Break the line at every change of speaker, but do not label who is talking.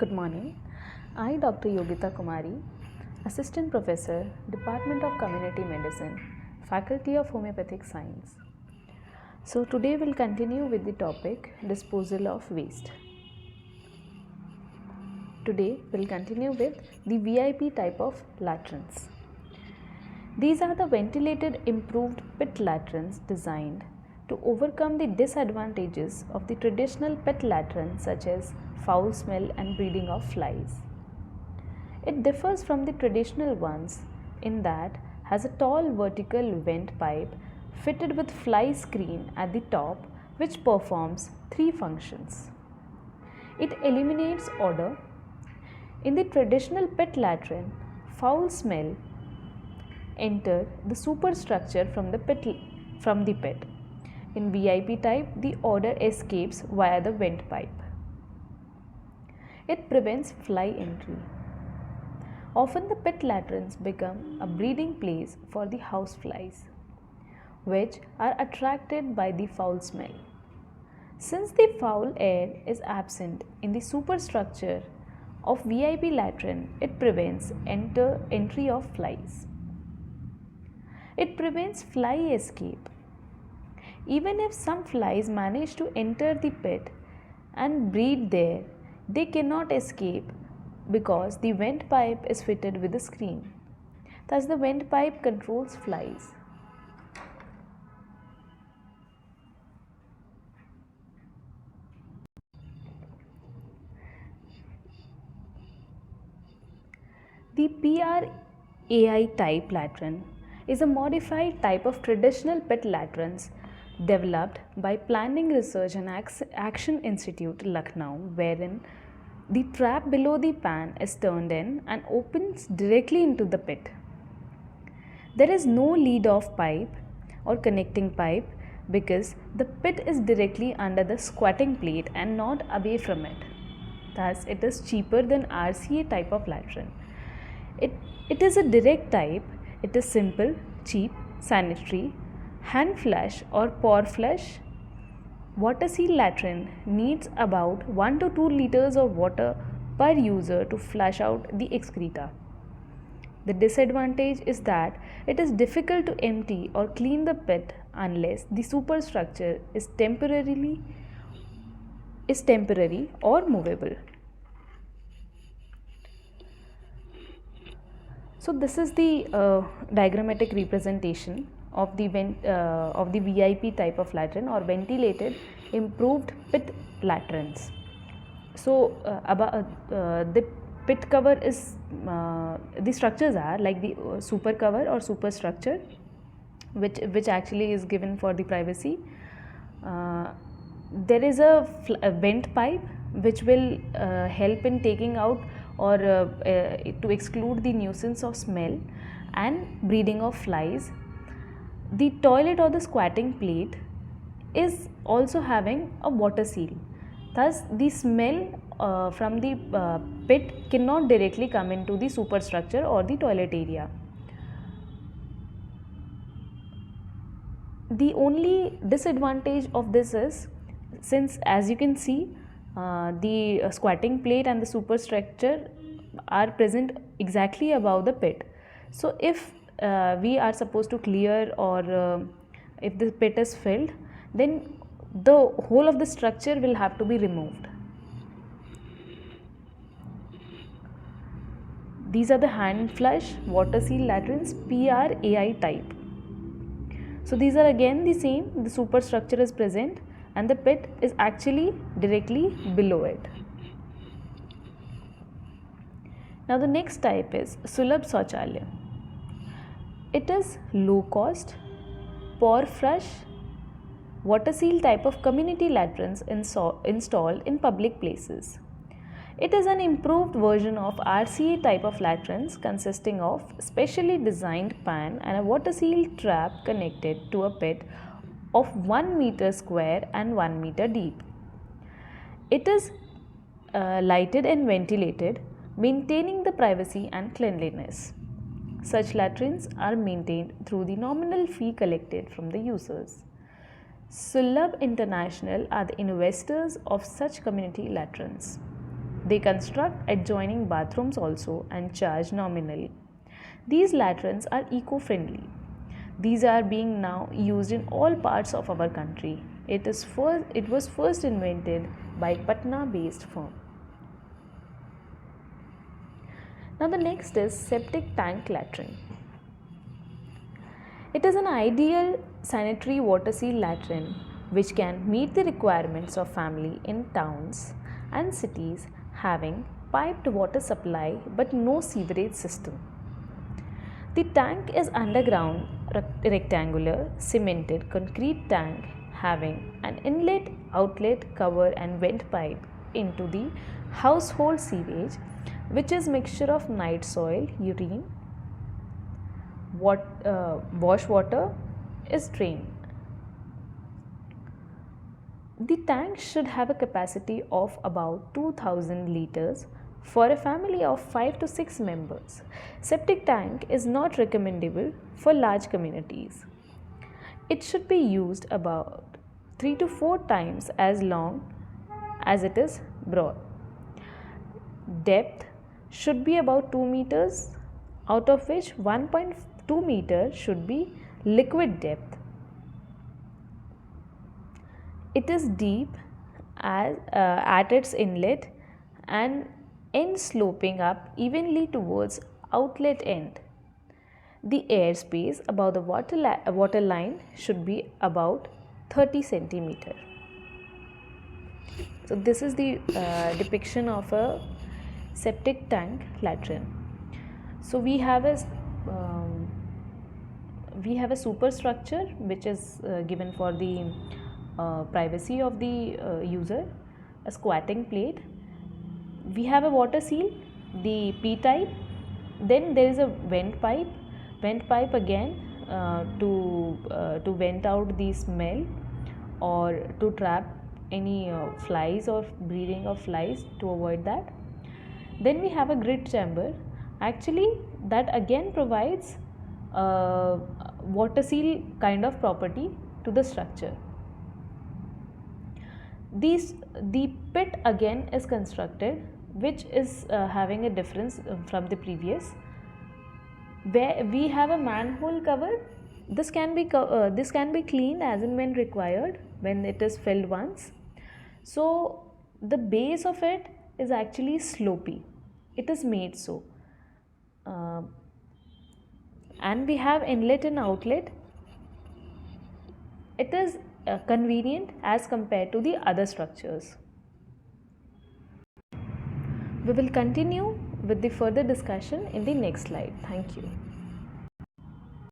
Good morning. I, Dr. Yogita Kumari, Assistant Professor, Department of Community Medicine, Faculty of Homeopathic Science. So today we'll continue with the topic disposal of waste. Today we'll continue with the VIP type of latrines. These are the ventilated improved pit latrines designed to overcome the disadvantages of the traditional pit latrine such as foul smell and breeding of flies. It differs from the traditional ones in that has a tall vertical vent pipe fitted with fly screen at the top which performs three functions. It eliminates odor. In the traditional pit latrine, foul smell enter the superstructure from the pit. In VIP type, the odor escapes via the vent pipe. It prevents fly entry. Often the pit latrines become a breeding place for the house flies, which are attracted by the foul smell. Since the foul air is absent in the superstructure of VIP latrine, it prevents entry of flies. It prevents fly escape. Even if some flies manage to enter the pit and breed there, they cannot escape because the vent pipe is fitted with a screen. Thus, the vent pipe controls flies. The PRAI type latrine is a modified type of traditional pit latrines developed by Planning Research and Action Institute, Lucknow, wherein the trap below the pan is turned in and opens directly into the pit. There is no lead-off pipe or connecting pipe because the pit is directly under the squatting plate and not away from it. Thus, it is cheaper than RCA type of latrine. It is a direct type. It is simple, cheap, sanitary, hand flush or pour flush. Water seal latrine needs about 1 to 2 liters of water per user to flush out the excreta. The disadvantage is that it is difficult to empty or clean the pit unless the superstructure is temporary or movable. So this is the diagrammatic representation of the VIP type of latrine or ventilated improved pit latrines. So the pit cover is the structures are like the super cover or superstructure, which actually is given for the privacy. There is a vent pipe which will help in taking out or to exclude the nuisance of smell and breeding of flies. The toilet or the squatting plate is also having a water seal. Thus, the smell from the pit cannot directly come into the superstructure or the toilet area. The only disadvantage of this is, since as you can see, the squatting plate and the superstructure are present exactly above the pit. So if we are supposed to clear or if the pit is filled, then the whole of the structure will have to be removed. These are the hand flush water seal latrines PRAI type. So these are again the same, the superstructure is present and the pit is actually directly below it. Now the next type is Sulabh Shauchalaya. It is low cost, pour flush, water seal type of community latrines installed in public places. It is an improved version of RCA type of latrines consisting of specially designed pan and a water seal trap connected to a pit of 1 meter square and 1 meter deep. It is lighted and ventilated, maintaining the privacy and cleanliness. Such latrines are maintained through the nominal fee collected from the users. Sulabh International are the investors of such community latrines. They construct adjoining bathrooms also and charge nominally. These latrines are eco-friendly. These are being now used in all parts of our country. It was first invented by Patna-based firm. Now the next is septic tank latrine. It is an ideal sanitary water seal latrine which can meet the requirements of family in towns and cities having piped water supply but no sewerage system. The tank is underground rectangular cemented concrete tank having an inlet, outlet, cover and vent pipe into the household sewage, which is mixture of night soil, urine, wash water is drained. The tank should have a capacity of about 2000 liters for a family of 5 to 6 members. Septic tank is not recommendable for large communities. It should be used about 3 to 4 times as long as it is broad. Depth should be about 2 meters, out of which 1.2 meter should be liquid depth. It is deep at its inlet and end sloping up evenly towards outlet end. The airspace above the water line should be about 30 centimeter. So this is the depiction of a septic tank latrine. So we have a superstructure which is given for the privacy of the user, a squatting plate. We have a water seal, the P type. Then there is a vent pipe again to vent out the smell or to trap any flies or breeding of flies, to avoid that. Then we have a grit chamber. Actually that again provides water seal kind of property to the structure. The pit again is constructed, which is having a difference from the previous, where we have a manhole cover. This can be cleaned as and when required, when it is filled once. So the base of it is actually slopy. It is made so. And we have inlet and outlet. It is convenient as compared to the other structures. We will continue with the further discussion in the next slide. Thank you.